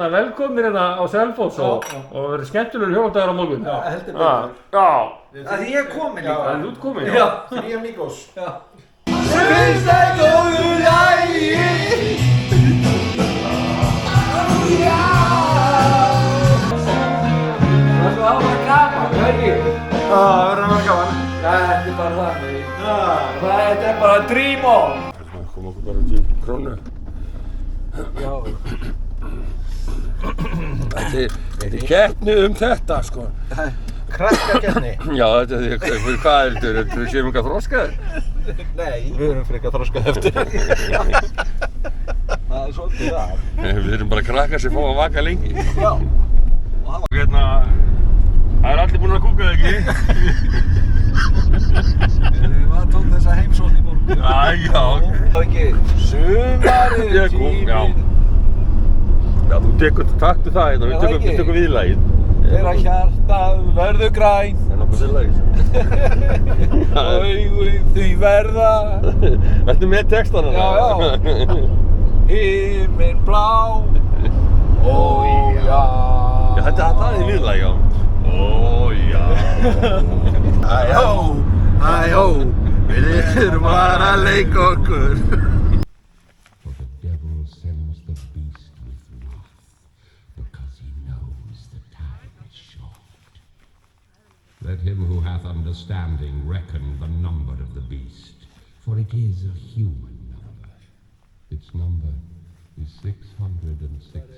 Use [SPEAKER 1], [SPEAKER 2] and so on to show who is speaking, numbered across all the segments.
[SPEAKER 1] Velkomin hérna á Selfoss og verður skemmtilegur hjónadagur á morgun.
[SPEAKER 2] Já, heldur betur.
[SPEAKER 1] Já.
[SPEAKER 2] Það því ég er komin líka.
[SPEAKER 1] Það er út komin,
[SPEAKER 2] já. Því amigos. Já.
[SPEAKER 3] Finnst það góðu lagi.
[SPEAKER 2] Það er svo áfram gaman, það er ekki?
[SPEAKER 3] Það verður hann gaman.
[SPEAKER 2] Þetta er bara þannig. Þetta er bara dream on.
[SPEAKER 1] Það kom okkur bara út í krónu.
[SPEAKER 2] Já.
[SPEAKER 1] Þetta er keppni þetta, sko.
[SPEAKER 3] Krakkakeppni.
[SPEAKER 1] Já, þetta er hvað heldur? Við séum eitthvað þroskaðir?
[SPEAKER 3] Nei. Við erum frekar þroskað eftir. Það er svolítið það.
[SPEAKER 1] Við erum bara krakkar sem fá að vaka lengi.
[SPEAKER 3] Já.
[SPEAKER 1] Hérna, það er allir búin að kúka, ekki?
[SPEAKER 3] Við tók þessa heimsókn í morgun.
[SPEAKER 1] Já.
[SPEAKER 3] Það er ekki sumarið tíminn.
[SPEAKER 1] Já, taktu það hérna, við tökum viðlagið.
[SPEAKER 3] Þeirra hjartað verður græn.
[SPEAKER 1] Það er nokkuð viðlagið.
[SPEAKER 3] Augun því verða.
[SPEAKER 1] Ertu með textana?
[SPEAKER 3] Já. Himinn blá. Ó já.
[SPEAKER 1] Já, það er viðlagið, já. Ó já.
[SPEAKER 3] Æjó, æjó, við erum bara að leika okkur.
[SPEAKER 4] For the devil sends the beast with wrath, because he knows the time is short. Let him who hath understanding reckon the number of the beast, for it is a human number. Its number is 666.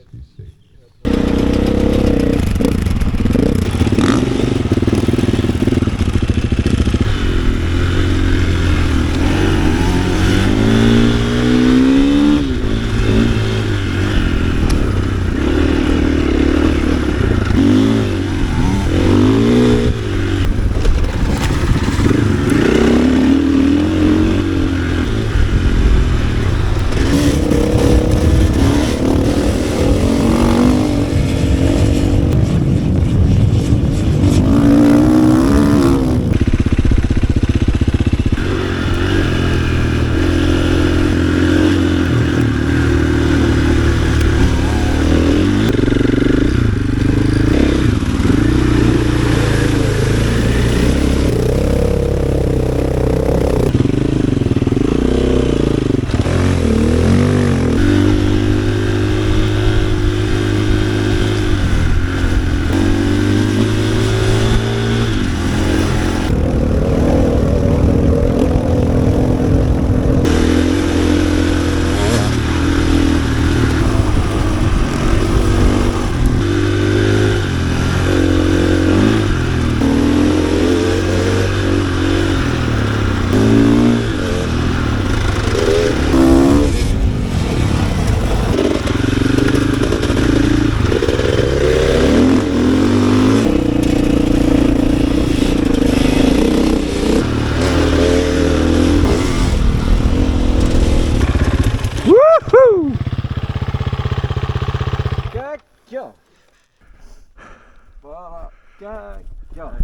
[SPEAKER 3] Geggjað. Bara geggjað.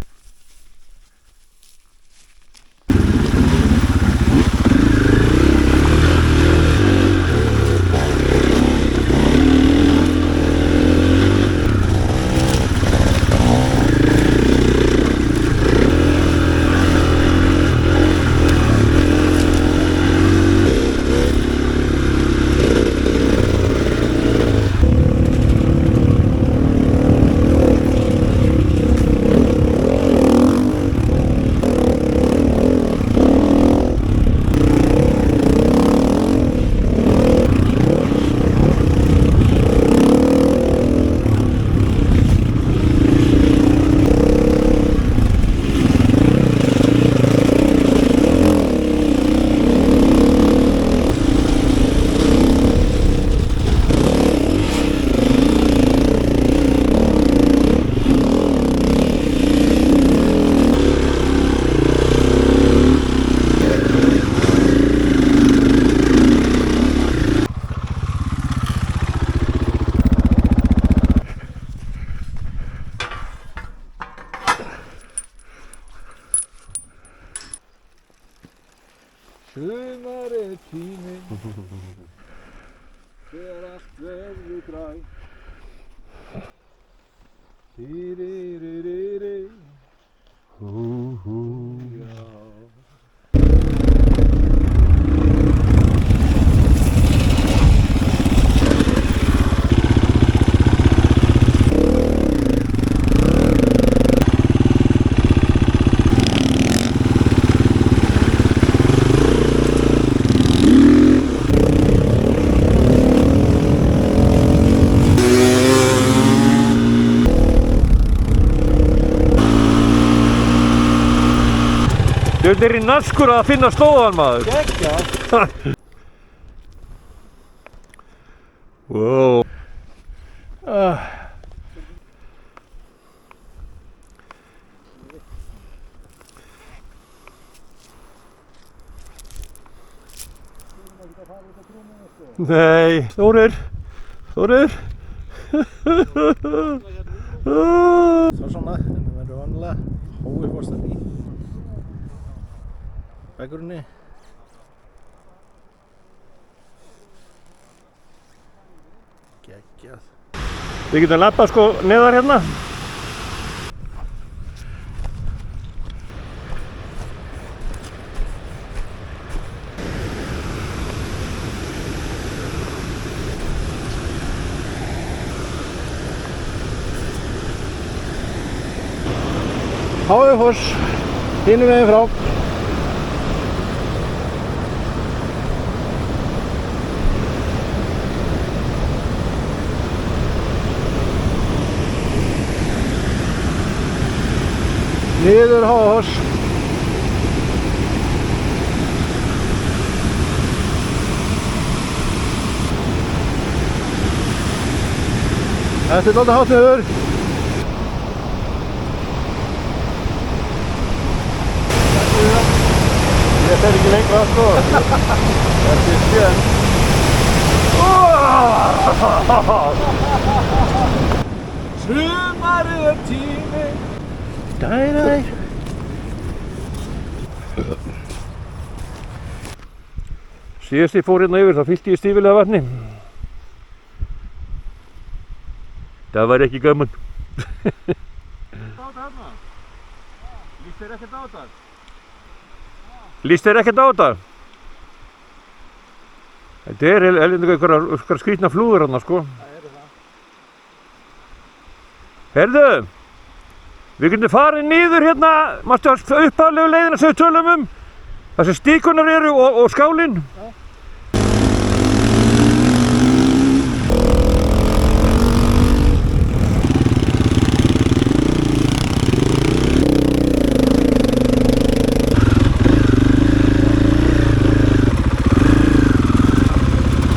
[SPEAKER 3] Sumarið er tíminn, þegar allt verður grænt. Dýri.
[SPEAKER 1] Þetta er í naskur að finna slóðan, maður.
[SPEAKER 3] Gekkja.
[SPEAKER 1] Wow. Nei, Þórir.
[SPEAKER 3] Það svona, en það verður vanlega hói fórstað í veggrunni. Geggjað.
[SPEAKER 1] Við getum labbað sko neðar hérna.
[SPEAKER 3] Háufoss, hinum veginn frá. Niður Háufoss. Þetta er dálítið hátt niður.
[SPEAKER 1] Ég fer ekki lengra sko. Þetta er skjön.
[SPEAKER 3] Sumarið er tími.
[SPEAKER 1] Dæ. Síðast ég fór hérna yfir þá fyllti ég stífilega vatni. Það var ekki gaman.
[SPEAKER 3] Líst þér ekkert á þetta?
[SPEAKER 1] Líst þér ekkert á þetta? Þetta er einhverjar skrýtna flúður hérna sko.
[SPEAKER 3] Það eru það.
[SPEAKER 1] Heyrðu, við getum farið niður hérna, mástu upphaflegu leiðina sem við tölum þar sem stíkunar eru og skálinn.
[SPEAKER 3] Já.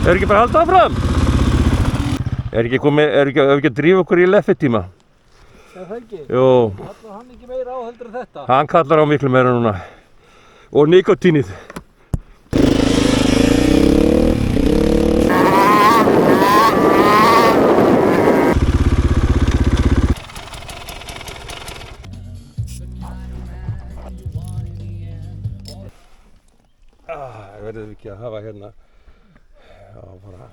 [SPEAKER 1] Er ekki bara að halda áfram? Er ekki að drífa okkur í leffitíma?
[SPEAKER 3] Er það ekki?
[SPEAKER 1] Jú.
[SPEAKER 3] Kallar hann ekki meira á heldur en þetta?
[SPEAKER 1] Hann kallar á miklu meira núna. Og nikotínið. Verðum við ekki að hafa hérna, já bara